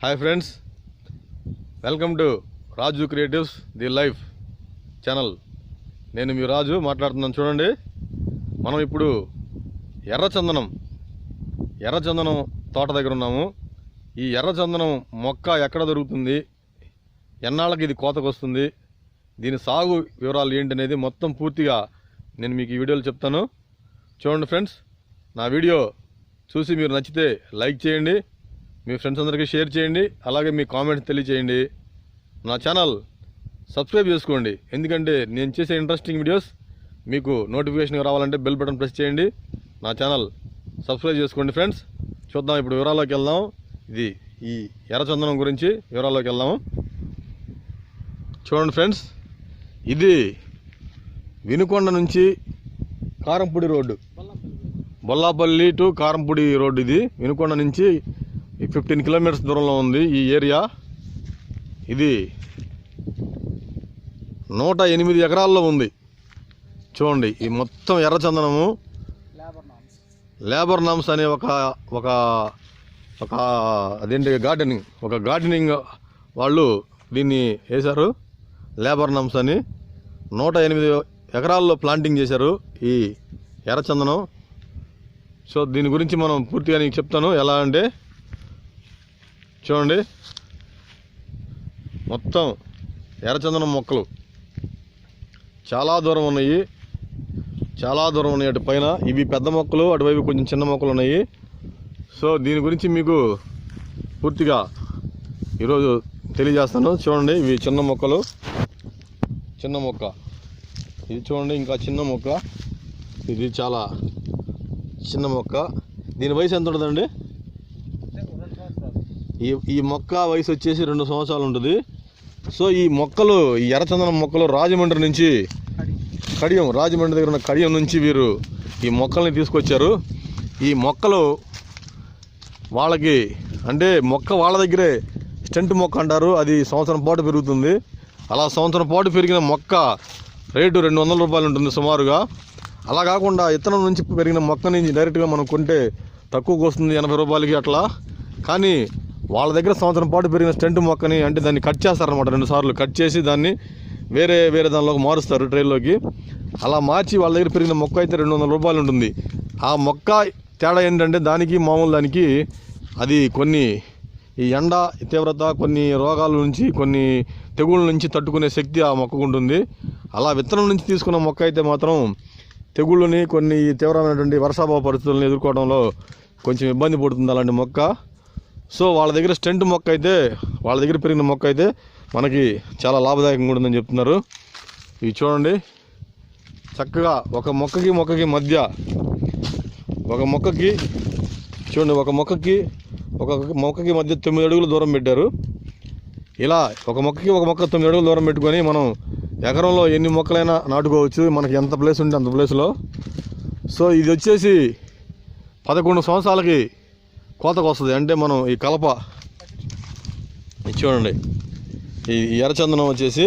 Hi friends, welcome to Raju creatives the life channel. నేను మీ రాజు మాట్లాడుతున్నాను. చూడండి, మనం ఇప్పుడు ఎర్రచందనం తోట దగ్గర ఉన్నాము. ఈ ఎర్రచందనం మొక్క ఎక్కడ దొరుకుతుంది, ఎన్నాళ్ళకి ఇది కోతకు వస్తుంది, దీని సాగు వివరాలు ఏంటనేది మొత్తం పూర్తిగా నేను మీకు ఈ వీడియోలో చెప్తాను. చూడండి ఫ్రెండ్స్, నా వీడియో చూసి మీరు నచ్చితే లైక్ చేయండి, మీ ఫ్రెండ్స్ అందరికీ షేర్ చేయండి, అలాగే మీ కామెంట్స్ తెలియచేయండి. నా ఛానల్ సబ్స్క్రైబ్ చేసుకోండి, ఎందుకంటే నేను చేసే ఇంట్రెస్టింగ్ వీడియోస్ మీకు నోటిఫికేషన్ రావాలంటే బెల్ బటన్ ప్రెస్ చేయండి. నా ఛానల్ సబ్స్క్రైబ్ చేసుకోండి ఫ్రెండ్స్. చూద్దాం, ఇప్పుడు వివరాల్లోకి వెళ్దాం. ఇది ఈ ఎర్రచందనం గురించి వివరాల్లోకి వెళ్దాము. చూడండి ఫ్రెండ్స్, ఇది వినుకొండ నుంచి Karampudi road, Bollapalli to Karampudi road. ఇది వినుకొండ నుంచి 15 కిలోమీటర్స్ దూరంలో ఉంది ఈ ఏరియా. ఇది 108 ఎకరాల్లో ఉంది. చూడండి, ఈ మొత్తం ఎర్రచందనము లేబర్ నామ్స్ అనే ఒక అదేంటి గార్డెనింగ్ వాళ్ళు దీన్ని వేశారు. లేబర్ నామ్స్ అని 108 ఎకరాల్లో ప్లాంటింగ్ చేశారు ఈ ఎర్రచందనం. సో దీని గురించి మనం పూర్తిగా నీకు చెప్తాను. ఎలా అంటే చూడండి, మొత్తం ఎర్రచందనం మొక్కలు చాలా దూరం ఉన్నాయి, అటు పైన ఇవి పెద్ద మొక్కలు, అటువైపు కొంచెం చిన్న మొక్కలు ఉన్నాయి. సో దీని గురించి మీకు పూర్తిగా ఈరోజు తెలియజేస్తాను. చూడండి, ఇవి చిన్న మొక్క, ఇది చూడండి, ఇంకా చిన్న మొక్క, ఇది చాలా చిన్న మొక్క. దీని వయసు ఎంత ఉంటుందండి? ఈ మొక్క వయసు వచ్చేసి 2 సంవత్సరాలు ఉంటుంది. సో ఈ ఎర్రచందనం మొక్కలు రాజమండ్రి దగ్గర ఉన్న కడియం నుంచి వీరు ఈ మొక్కల్ని తీసుకొచ్చారు. ఈ మొక్కలు వాళ్ళకి అంటే వాళ్ళ దగ్గరే స్టెంట్ మొక్క అంటారు. అది సంవత్సరం పాటు పెరుగుతుంది. అలా సంవత్సరం పాటు పెరిగిన మొక్క రేటు 200 రూపాయలు ఉంటుంది సుమారుగా. అలా కాకుండా ఇత్తనం నుంచి పెరిగిన మొక్కని డైరెక్ట్గా మనం కొంటే తక్కువకు వస్తుంది, 80 రూపాయలకి అట్లా. కానీ వాళ్ళ దగ్గర సంవత్సరం పాటు పెరిగిన స్టెంట్ మొక్కని అంటే దాన్ని కట్ చేస్తారనమాట. 2 సార్లు కట్ చేసి దాన్ని వేరే దానిలోకి మారుస్తారు, ట్రైల్లోకి. అలా మార్చి వాళ్ళ దగ్గర పెరిగిన మొక్క అయితే 200 రూపాయలు ఉంటుంది. ఆ మొక్క తేడా ఏంటంటే మామూలు దానికి అది కొన్ని ఈ ఎండ తీవ్రత, కొన్ని రోగాల నుంచి, కొన్ని తెగుళ్ళ నుంచి తట్టుకునే శక్తి ఆ మొక్కకు ఉంటుంది. అలా విత్తనం నుంచి తీసుకున్న మొక్క అయితే మాత్రం తెగుళ్ళని, కొన్ని తీవ్రమైనటువంటి వర్షాభావ పరిస్థితులను ఎదుర్కోవడంలో కొంచెం ఇబ్బంది పడుతుంది అలాంటి మొక్క. సో వాళ్ళ దగ్గర స్టెంట్ మొక్క అయితే, వాళ్ళ దగ్గర పెరిగిన మొక్క అయితే మనకి చాలా లాభదాయకంగా ఉంటుందని చెప్తున్నారు. ఇవి చూడండి, చక్కగా ఒక మొక్కకి మధ్య ఒక మొక్కకి మధ్య 9 అడుగుల దూరం పెట్టారు. ఇలా ఒక మొక్క 9 అడుగుల దూరం పెట్టుకొని మనం ఎకరంలో ఎన్ని మొక్కలైనా నాటుకోవచ్చు, మనకి ఎంత ప్లేస్ ఉంటే అంత ప్లేస్లో. సో ఇది వచ్చేసి 11 సంవత్సరాలకి కోతకు వస్తుంది. అంటే మనం ఈ కలప చూడండి, ఈ ఎర్రచందనం వచ్చేసి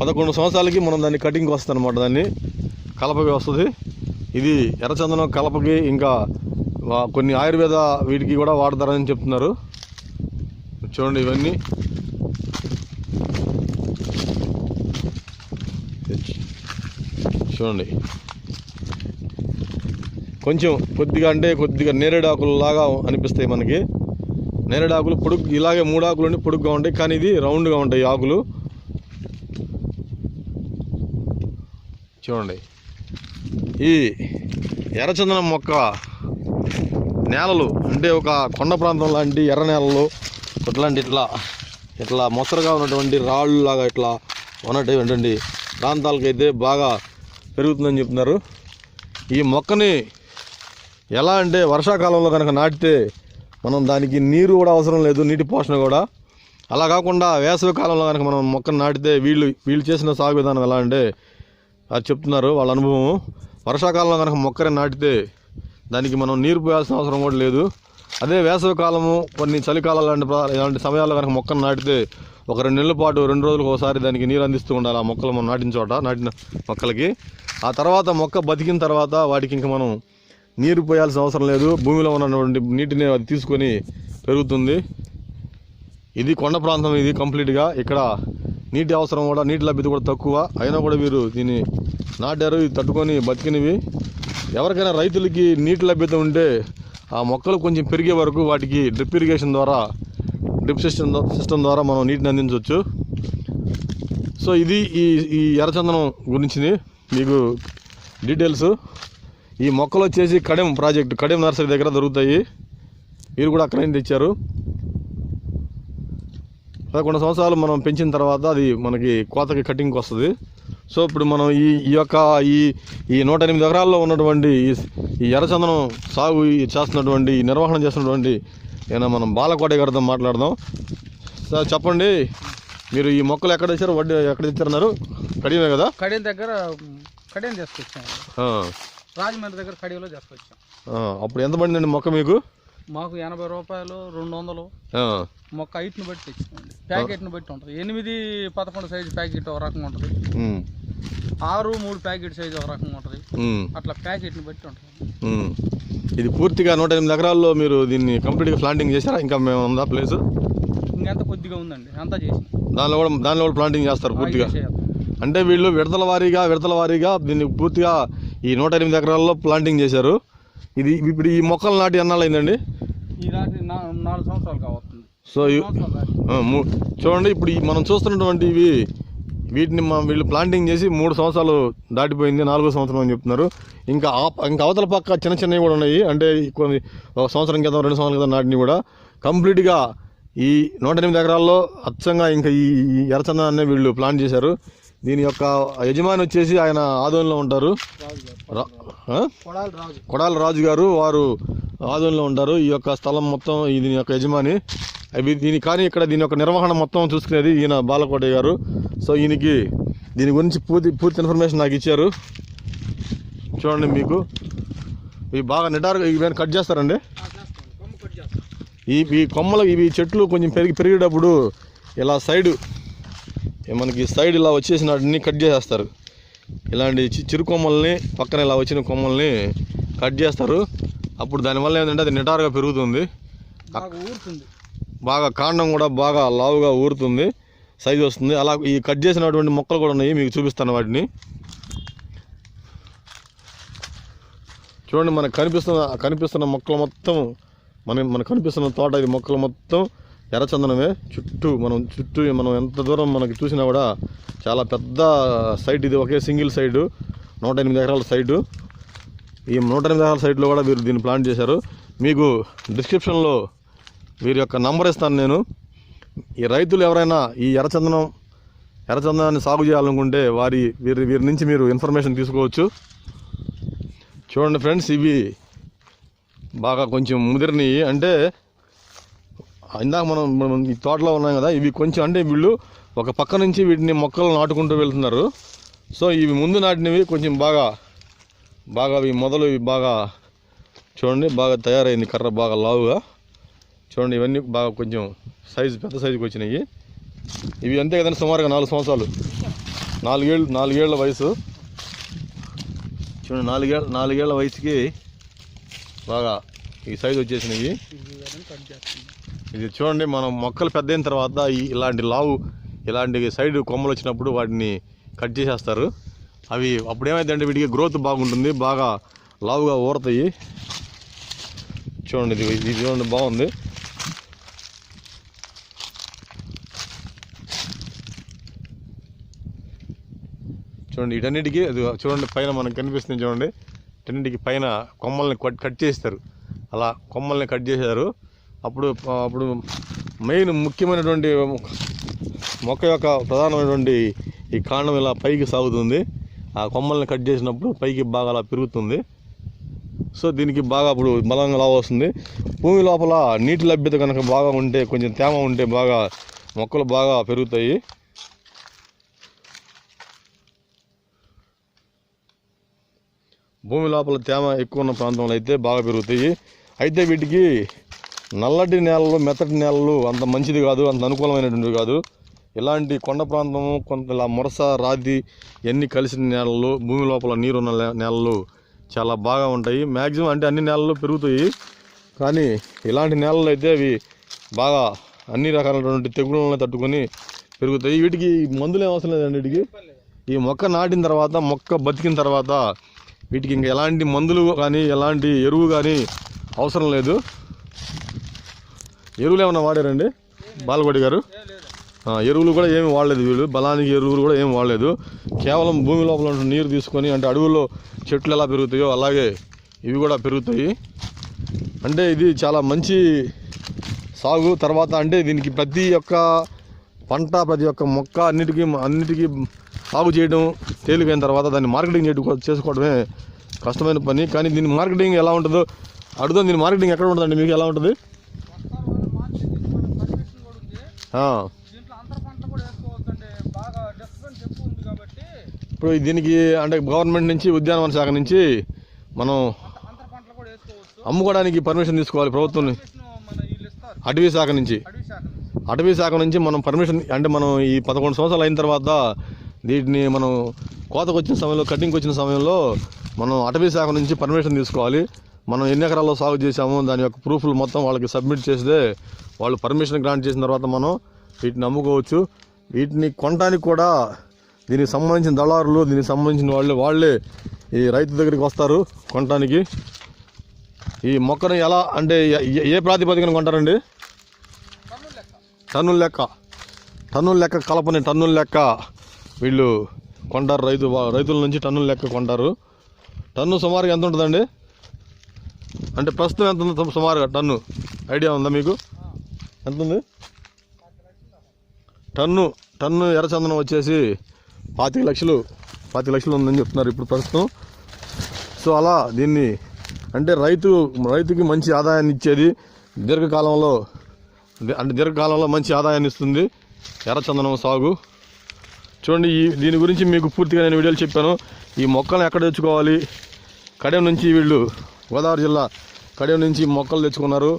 11 సంవత్సరాలకి మనం దాన్ని కటింగ్కి వస్తుంది అనమాట, దాన్ని కలపకి వస్తుంది. ఇది ఎర్రచందనం కలపకి, ఇంకా కొన్ని ఆయుర్వేద వీటికి కూడా వాడతారని చెప్తున్నారు. చూడండి, ఇవన్నీ చూడండి, కొద్దిగా నేరేడాకులలాగా అనిపిస్తాయి మనకి. నేరేడాకులు పొడుగు, ఇలాగే 3 ఆకులు ఉండి పొడుగ్గా ఉంటాయి, కానీ ఇది రౌండ్గా ఉంటాయి ఆకులు. చూడండి, ఈ ఎర్రచందనం మొక్క నేలలు అంటే ఒక కొండ ప్రాంతం లాంటి ఎర్ర నేలలు, ఇట్లా మొసరుగా ఉన్నటువంటి రాళ్ళు లాగా ఇట్లా ఉన్నటువంటి ప్రాంతాలకైతే బాగా పెరుగుతుందని చెప్తున్నారు. ఈ మొక్కని ఎలా అంటే వర్షాకాలంలో కనుక నాటితే మనం దానికి నీరు కూడా అవసరం లేదు, నీటి పోషణ కూడా. అలా కాకుండా వేసవి కాలంలో కనుక మనం మొక్కను నాటితే వీళ్ళు చేసిన సాగు విధానం ఎలా అంటే అది చెప్తున్నారు వాళ్ళ అనుభవం. వర్షాకాలంలో కనుక మొక్కని నాటితే దానికి మనం నీరు పోయాల్సిన అవసరం కూడా లేదు. అదే వేసవి కాలము, కొన్ని చలికాలాలు ఇలాంటి సమయాల్లో కనుక మొక్కను నాటితే ఒక 2 నెలల పాటు 2 రోజులకు ఒకసారి దానికి నీరు అందిస్తూ ఉండాలి ఆ మొక్కలు మనం నాటిన మొక్కలకి. ఆ తర్వాత మొక్క బతికిన తర్వాత వాటికి ఇంకా మనం నీరు పోయాల్సిన అవసరం లేదు, భూమిలో ఉన్నటువంటి నీటిని అది తీసుకొని పెరుగుతుంది. ఇది కొండ ప్రాంతం, ఇది కంప్లీట్గా. ఇక్కడ నీటి అవసరం కూడా, నీటి లభ్యత కూడా తక్కువ. అయినా కూడా వీరు దీన్ని నాటారు. ఇది తట్టుకొని బతికినవి. ఎవరికైనా రైతులకి నీటి లభ్యత ఉంటే ఆ మొక్కలు కొంచెం పెరిగే వరకు వాటికి డ్రిప్ ఇరిగేషన్ ద్వారా, డ్రిప్ సిస్టమ్ ద్వారా మనం నీటిని అందించవచ్చు. సో ఇది ఈ ఎర్రచందనం గురించి మీకు డీటెయిల్స్. ఈ మొక్కలు వచ్చేసి కడెం ప్రాజెక్ట్, కడెం నర్సరీ దగ్గర దొరుకుతాయి. వీరు కూడా అక్కడ నుంచి తెచ్చారు. 11 సంవత్సరాలు మనం పెంచిన తర్వాత అది మనకి కోతకి కటింగ్కి వస్తుంది. సో ఇప్పుడు మనం ఈ 108 ఎకరాల్లో ఉన్నటువంటి ఈ ఎర్రచందనం సాగు చేస్తున్నటువంటి, నిర్వహణ చేస్తున్నటువంటి మనం బాలకోటయ్య గారితో మాట్లాడదాం. సార్ చెప్పండి, మీరు ఈ మొక్కలు ఎక్కడ తెచ్చారు, ఎక్కడ తెచ్చారన్నారు? కడియమే కదా? కడియం దగ్గర కడియం తీసుకొచ్చాము. రాజమండ్రి దగ్గర కడియంలో తీసుకొచ్చాం. అప్పుడు ఎంత పడిందండి మొక్క మీకు? మాకు 80 రూపాయలు, 200. మొక్క హైట్ని బట్టి తెచ్చుకోండి, ప్యాకెట్ని బట్టి ఉంటుంది. 8-11 సైజు ప్యాకెట్ ఒక రకంగా ఉంటుంది, 6-3 ప్యాకెట్ సైజు ఒక రకంగా ఉంటుంది. అట్లా ప్యాకెట్ని బట్టి ఉంటుంది. ఇది పూర్తిగా 108 ఎకరాల్లో మీరు దీన్ని కంప్లీట్గా ప్లాంటింగ్ చేశారా? ఇంకా మేము ఉందా ప్లేస్? ఇంకెంత కొద్దిగా ఉందండి, అంతా చేసి దానిలో కూడా ప్లాంటింగ్ చేస్తారు పూర్తిగా. అంటే వీళ్ళు విడతల వారీగా దీన్ని పూర్తిగా ఈ 108 ఎకరాల్లో ప్లాంటింగ్ చేశారు. ఇది ఇప్పుడు ఈ మొక్కలు నాటి ఎన్నాళ్ళు అయిందండి? ఈ నాటి 4 సంవత్సరాలు కావస్తుంది. సో చూడండి, ఇప్పుడు మనం చూస్తున్నటువంటి వీటిని వీళ్ళు ప్లాంటింగ్ చేసి 3 సంవత్సరాలు దాటిపోయింది, 4వ సంవత్సరం అని చెప్తున్నారు. ఇంకా అవతల పక్క చిన్నవి కూడా ఉన్నాయి. అంటే కొన్ని 1 సంవత్సరం క్రితం, 2 సంవత్సరాల క్రితం నాటిని కూడా కంప్లీట్గా ఈ 108 ఎకరాల్లో అచ్చంగా ఇంకా ఈ ఎర్రచందనాన్ని వీళ్ళు ప్లాంట్ చేశారు. దీని యొక్క యజమాని వచ్చేసి ఆయన ఆదోనిలో ఉంటారు, కొడాల రాజు గారు. వారు ఆదోనిలో ఉంటారు. ఈ యొక్క స్థలం మొత్తం దీని యొక్క యజమాని. కానీ ఇక్కడ దీని యొక్క నిర్వహణ మొత్తం చూసుకునేది ఈయన బాలకోటయ్య గారు. సో దీని గురించి పూర్తి ఇన్ఫర్మేషన్ నాకు ఇచ్చారు. చూడండి, మీకు ఇవి బాగా నిటారుగా ఇవి కట్ చేస్తారండి. ఈ కొమ్మలు, చెట్లు కొంచెం పెరిగేటప్పుడు ఇలా మనకి సైడ్ ఇలా వచ్చేసిన వాటిని కట్ చేసేస్తారు. ఇలాంటి చిరు కొమ్మల్ని, పక్కన ఇలా వచ్చిన కొమ్మల్ని కట్ చేస్తారు. అప్పుడు దానివల్ల ఏంటంటే అది నిటారుగా పెరుగుతుంది, బాగా కాండం కూడా బాగా లావుగా ఊరుతుంది, సైజు వస్తుంది. అలా ఈ కట్ చేసినటువంటి మొక్కలు కూడా ఉన్నాయి, మీకు చూపిస్తాను వాటిని. చూడండి, మనకు కనిపిస్తున్న మొక్కలు మొత్తం, మనకు కనిపిస్తున్న తోట, ఇది మొక్కలు మొత్తం ఎర్రచందనమే. మనం ఎంత దూరం మనకి చూసినా కూడా చాలా పెద్ద సైట్ ఇది. ఒకే సింగిల్ సైడు, 108 ఎకరాల సైటు. ఈ 108 ఎకరాల సైట్లో కూడా వీరు దీన్ని ప్లాంట్ చేశారు. మీకు డిస్క్రిప్షన్లో వీరి యొక్క నంబర్ ఇస్తాను నేను. ఈ రైతులు ఎవరైనా ఈ ఎర్రచందనాన్ని సాగు చేయాలనుకుంటే వీరి నుంచి మీరు ఇన్ఫర్మేషన్ తీసుకోవచ్చు. చూడండి ఫ్రెండ్స్, ఇవి బాగా కొంచెం ముదిరినవి. అంటే ఇందాక మనం ఈ తోటలో ఉన్నాం కదా, ఇవి కొంచెం అంటే వీళ్ళు ఒక పక్క నుంచి వీటిని మొక్కలు నాటుకుంటూ వెళ్తున్నారు. సో ఇవి ముందు నాటినవి కొంచెం బాగా బాగా చూడండి, బాగా తయారైంది కర్ర, బాగా లావుగా. చూడండి, ఇవన్నీ బాగా కొంచెం పెద్ద సైజుకి వచ్చినాయి. ఇవి అంతే కదండి, సుమారుగా 4 సంవత్సరాలు, 4 ఏళ్ళ వయసు. చూడండి, 4 ఏళ్ళ వయసుకి బాగా ఈ సైజు వచ్చేసినవి. ఇది చూడండి, మనం మొక్కలు పెద్ద అయిన తర్వాత ఇలాంటి సైడ్ కొమ్మలు వచ్చినప్పుడు వాటిని కట్ చేసేస్తారు. అప్పుడు ఏమైందంటే వీటికి గ్రోత్ బాగుంటుంది, బాగా లావుగా ఊరతాయి. చూడండి, ఇది చూడండి, బాగుంది. చూడండి, వీటన్నిటికీ అది చూడండి, పైన మనకు కనిపిస్తుంది. చూడండి, వీటన్నిటికీ పైన కొమ్మల్ని కట్ చేస్తారు. అలా కొమ్మల్ని కట్ చేశారు. అప్పుడు ముఖ్యమైనటువంటి మొక్క యొక్క ప్రధానమైనటువంటి ఈ కాండం ఇలా పైకి సాగుతుంది. ఆ కొమ్మల్ని కట్ చేసినప్పుడు పైకి బాగా అలా పెరుగుతుంది. సో దీనికి బాగా అప్పుడు బలంగా లావు వస్తుంది. భూమి లోపల నీటి లభ్యత కనుక బాగా ఉంటే, కొంచెం తేమ ఉంటే బాగా మొక్కలు బాగా పెరుగుతాయి. భూమి లోపల తేమ ఎక్కువ ఉన్న ప్రాంతంలో అయితే బాగా పెరుగుతాయి. అయితే వీటికి నల్లటి నేలలు, మెత్తటి నేలలు అంత మంచిది కాదు, అంత అనుకూలమైనటువంటివి కాదు. ఇలాంటి కొండ ప్రాంతము, కొంత ఇలా మురస, రాతి ఇవన్నీ కలిసిన నేలలు, భూమి లోపల నీరున్న నేలలు చాలా బాగా ఉంటాయి. మ్యాక్సిమం అంటే అన్ని నేలలు పెరుగుతాయి. కానీ ఇలాంటి నేలలు అయితే అవి బాగా అన్ని రకాలైనటువంటి తెగుళ్ళని తట్టుకొని పెరుగుతాయి. వీటికి మందులు ఏం అవసరం లేదండి. వీటికి ఈ మొక్క నాటిన తర్వాత, మొక్క బతికిన తర్వాత వీటికి ఇంకా ఎలాంటి మందులు కానీ ఎలాంటి ఎరువు కానీ అవసరం లేదు. ఎరువులు ఏమన్నా వాడారండి బాలకోటి గారు? ఎరువులు కూడా ఏమి వాడలేదు వీళ్ళు. బలానికి ఎరువులు కూడా ఏమి వాడలేదు. కేవలం భూమి లోపల నీరు తీసుకొని, అంటే అడవుల్లో చెట్లు ఎలా పెరుగుతాయో అలాగే ఇవి కూడా పెరుగుతాయి. అంటే ఇది చాలా మంచి సాగు. తర్వాత అంటే దీనికి ప్రతి ఒక్క పంట, ప్రతి ఒక్క మొక్క అన్నిటికీ సాగు చేయడం తేలికైన తర్వాత దాన్ని మార్కెటింగ్ చేసుకోవడమే కష్టమైన పని. కానీ దీని మార్కెటింగ్ ఎలా ఉంటుందో అడుగుదాం. దీని మార్కెటింగ్ ఎక్కడ ఉంటుందండి? మీకు ఎలా ఉంటుంది? ఇప్పుడు దీనికి అంటే గవర్నమెంట్ నుంచి, ఉద్యానవన శాఖ నుంచి మనం అమ్ముకోవడానికి పర్మిషన్ తీసుకోవాలి ప్రభుత్వం. అటవీ శాఖ నుంచి మనం పర్మిషన్, అంటే మనం ఈ 11 సంవత్సరాలు అయిన తర్వాత వీటిని మనం కోతకు వచ్చిన సమయంలో, కటింగ్కి వచ్చిన సమయంలో మనం అటవీ శాఖ నుంచి పర్మిషన్ తీసుకోవాలి. మనం ఎన్ని ఎకరాల్లో సాగు చేసాము దాని యొక్క ప్రూఫ్లు మొత్తం వాళ్ళకి సబ్మిట్ చేస్తే వాళ్ళు పర్మిషన్ గ్రాంట్ చేసిన తర్వాత మనం వీటిని అమ్ముకోవచ్చు. వీటిని కొనడానికి కూడా దీనికి సంబంధించిన దళారులు, దీనికి సంబంధించిన వాళ్ళే ఈ రైతు దగ్గరికి వస్తారు కొనడానికి. ఈ మొక్కను ఎలా అంటే ఏ ప్రాతిపదికన కొంటారండి? టన్నుల లెక్క కలపని టన్నుల లెక్క వీళ్ళు కొంటారు. రైతుల నుంచి టన్నుల లెక్క కొంటారు. టన్ను సుమారుగా ఎంత ఉంటుందండి? అంటే ప్రస్తుతం ఎంత ఉంది సుమారుగా టన్ను? ఐడియా ఉందా మీకు? ఎంత ఉంది? టన్ను ఎర్రచందనం వచ్చేసి 25 లక్షలు ఉందని చెప్తున్నారు ఇప్పుడు ప్రస్తుతం. సో అలా దీన్ని అంటే రైతుకి మంచి ఆదాయాన్ని ఇచ్చేది, దీర్ఘకాలంలో మంచి ఆదాయాన్ని ఇస్తుంది ఎర్రచందనం సాగు. చూడండి, దీని గురించి మీకు పూర్తిగా నేను వీడియోలు చెప్పాను. ఈ మొక్కలను ఎక్కడ తెచ్చుకోవాలి? కడెం నుంచి వీళ్ళు గోదావరి జిల్లా కడెం నుంచి మొక్కలు తెచ్చుకున్నారు.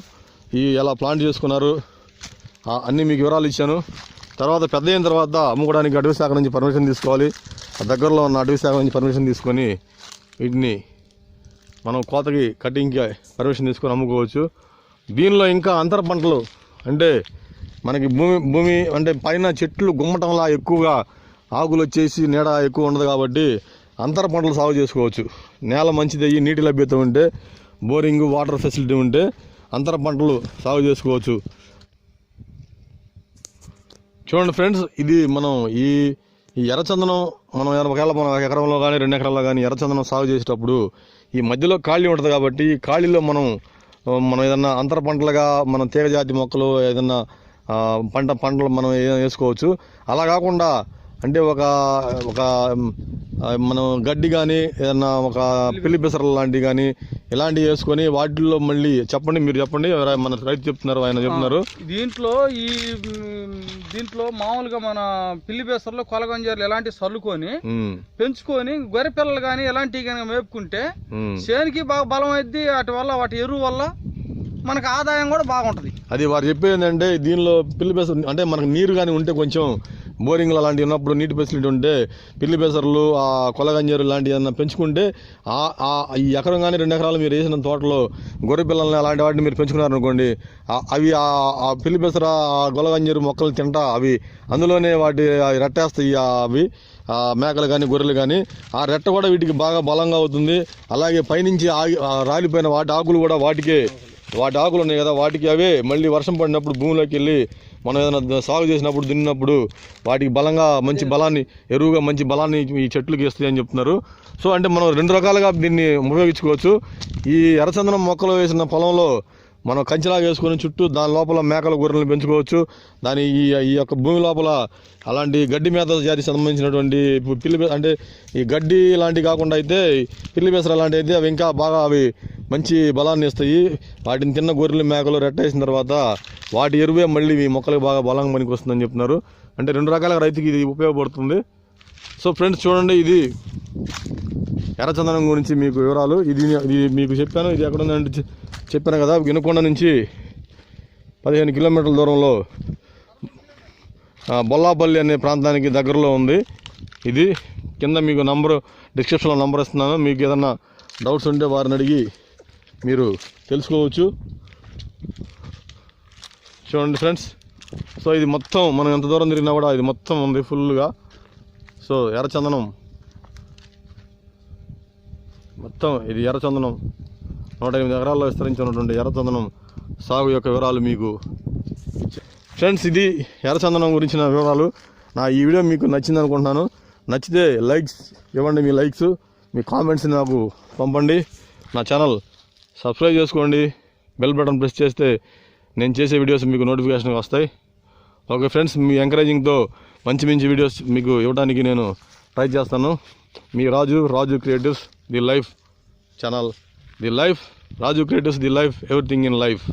ఎలా ప్లాంట్ చేసుకున్నారు అన్నీ మీకు వివరాలు ఇచ్చాను. తర్వాత పెద్ద అయిన తర్వాత అమ్ముకోవడానికి అటవీ శాఖ నుంచి పర్మిషన్ తీసుకోవాలి. దగ్గరలో ఉన్న అటవీ శాఖ నుంచి పర్మిషన్ తీసుకొని వీటిని మనం కోతకి, కటింగ్కి పర్మిషన్ తీసుకొని అమ్ముకోవచ్చు. దీనిలో ఇంకా అంతర పంటలు అంటే మనకి భూమి అంటే పైన చెట్లు గుమ్మటంలా ఎక్కువగా ఆకులు వచ్చేసి నీడ ఎక్కువ ఉండదు కాబట్టి అంతర పంటలు సాగు చేసుకోవచ్చు. నేల మంచిదయ్యి, నీటి లభ్యత ఉంటే, బోరింగ్ వాటర్ ఫెసిలిటీ ఉంటే అంతర పంటలు సాగు చేసుకోవచ్చు. చూడండి ఫ్రెండ్స్, ఇది మనం ఈ ఎర్రచందనం మనం ఒకవేళ మనం 1 ఎకరంలో కానీ 2 ఎకరాల్లో కానీ ఎర్రచందనం సాగు చేసేటప్పుడు ఈ మధ్యలో ఖాళీ ఉంటుంది కాబట్టి ఈ ఖాళీలో మనం ఏదన్నా అంతర పంటలుగా మనం తీగజాతి మొక్కలు ఏదన్నా పంటలు మనం ఏదైనా వేసుకోవచ్చు. అలా కాకుండా అంటే ఒక మనం గడ్డి కానీ ఏదన్నా ఒక పిల్లి పెసరలు లాంటివి కానీ ఇలాంటివి వేసుకొని వాటిల్లో మళ్ళీ మీరు చెప్పండి, మన రైతు చెప్తున్నారు, ఆయన చెప్తున్నారు. దీంట్లో మామూలుగా మన పిల్లి పెసరలు, కొలగంజారులు ఇలాంటివి చల్లుకొని పెంచుకొని గొర్రె పిల్లలు కానీ ఇలాంటివి కానీ మేపుకుంటే చేనికి బాగా బలం అయింది. వాటి ఎరువు వల్ల మనకు ఆదాయం కూడా బాగుంటుంది. అది వారు చెప్పేది ఏంటంటే దీనిలో పిల్లి పెసరు అంటే మనకు నీరు కానీ ఉంటే, కొంచెం బోరింగ్లు అలాంటివి ఉన్నప్పుడు నీటి ఫెసిలిటీ ఉంటే పిల్లి పెసర్లు, కొలగంజరు లాంటివి ఏదన్నా పెంచుకుంటే ఈ ఎకరం కానీ 2 ఎకరాలు మీరు వేసిన తోటలో గొర్రె పిల్లల్ని అలాంటి వాటిని మీరు పెంచుకున్నారనుకోండి, అవి ఆ పిల్లి పెసర, గొలగంజరు మొక్కలు తింటా అవి అందులోనే వాటి రెట్టేస్తాయి. అవి మేకలు కానీ గొర్రెలు కానీ ఆ రెట్ట కూడా వీటికి బాగా బలంగా అవుతుంది. అలాగే పైనుంచి రాలిపోయిన వాటి ఆకులు కూడా వాటి ఆకులు ఉన్నాయి కదా, వాటికి అవే మళ్ళీ వర్షం పడినప్పుడు భూమిలోకి వెళ్ళి మనం ఏదైనా సాగు చేసినప్పుడు దున్నినప్పుడు వాటికి మంచి బలాన్ని, ఎరువుగా మంచి బలాన్ని ఈ చెట్లుకి ఇస్తాయి అని చెప్తున్నారు. సో అంటే మనం 2 రకాలుగా దీన్ని ఉపయోగించుకోవచ్చు. ఈ ఎర్రచందనం మొక్కలు వేసిన పొలంలో మనం కంచెలాగా వేసుకొని చుట్టూ దాని లోపల మేకల గొర్రెలను పెంచుకోవచ్చు. ఈ యొక్క భూమి లోపల అలాంటి గడ్డి మేత జాతికి సంబంధించినటువంటి అంటే ఈ గడ్డి లాంటివి కాకుండా అయితే పిల్లి పెసర లాంటివి అయితే అవి ఇంకా బాగా మంచి బలాన్ని ఇస్తాయి. వాటిని తిన్న గొర్రెలు, మేకలు రెట్టేసిన తర్వాత వాటి ఎరువే మళ్ళీ ఈ మొక్కలకు బాగా బలంగా పనికి వస్తుందని చెప్తున్నారు. అంటే 2 రకాలుగా రైతుకి ఇది ఉపయోగపడుతుంది. సో ఫ్రెండ్స్ చూడండి, ఇది ఎర్రచందనం గురించి మీకు వివరాలు. ఇది మీకు చెప్పాను. ఇది ఎక్కడ ఉందంటే చెప్పాను కదా, వినుకొండ నుంచి 15 కిలోమీటర్ల దూరంలో బొల్లాపల్లి అనే ప్రాంతానికి దగ్గరలో ఉంది. ఇది కింద మీకు డిస్క్రిప్షన్లో నంబర్ ఇస్తున్నాను. మీకు ఏదన్నా డౌట్స్ ఉంటే వారిని అడిగి మీరు తెలుసుకోవచ్చు. చూడండి ఫ్రెండ్స్. సో ఇది మొత్తం మనం ఎంత దూరం తిరిగినా కూడా ఇది మొత్తం ఉంది ఫుల్గా. సో ఎర్రచందనం మొత్తం ఇది ఎర్రచందనం 108 ఎకరాల్లో విస్తరించి ఉన్నటువంటి ఎర్రచందనం సాగు యొక్క వివరాలు మీకు. ఫ్రెండ్స్, ఇది ఎర్రచందనం గురించిన వివరాలు. ఈ వీడియో మీకు నచ్చింది అనుకుంటున్నాను. నచ్చితే లైక్స్ ఇవ్వండి, మీ లైక్స్, మీ కామెంట్స్ నాకు పంపండి. నా ఛానల్ సబ్స్క్రైబ్ చేసుకోండి, బెల్ బటన్ ప్రెస్ చేస్తే నేను చేసే వీడియోస్ మీకు నోటిఫికేషన్గా వస్తాయి. ఓకే ఫ్రెండ్స్, మీ ఎంకరేజింగ్తో మంచి వీడియోస్ మీకు ఇవ్వడానికి నేను ట్రై చేస్తాను. మీ Raju creatives the life channel, the life Raju creatives, the life, everything in life.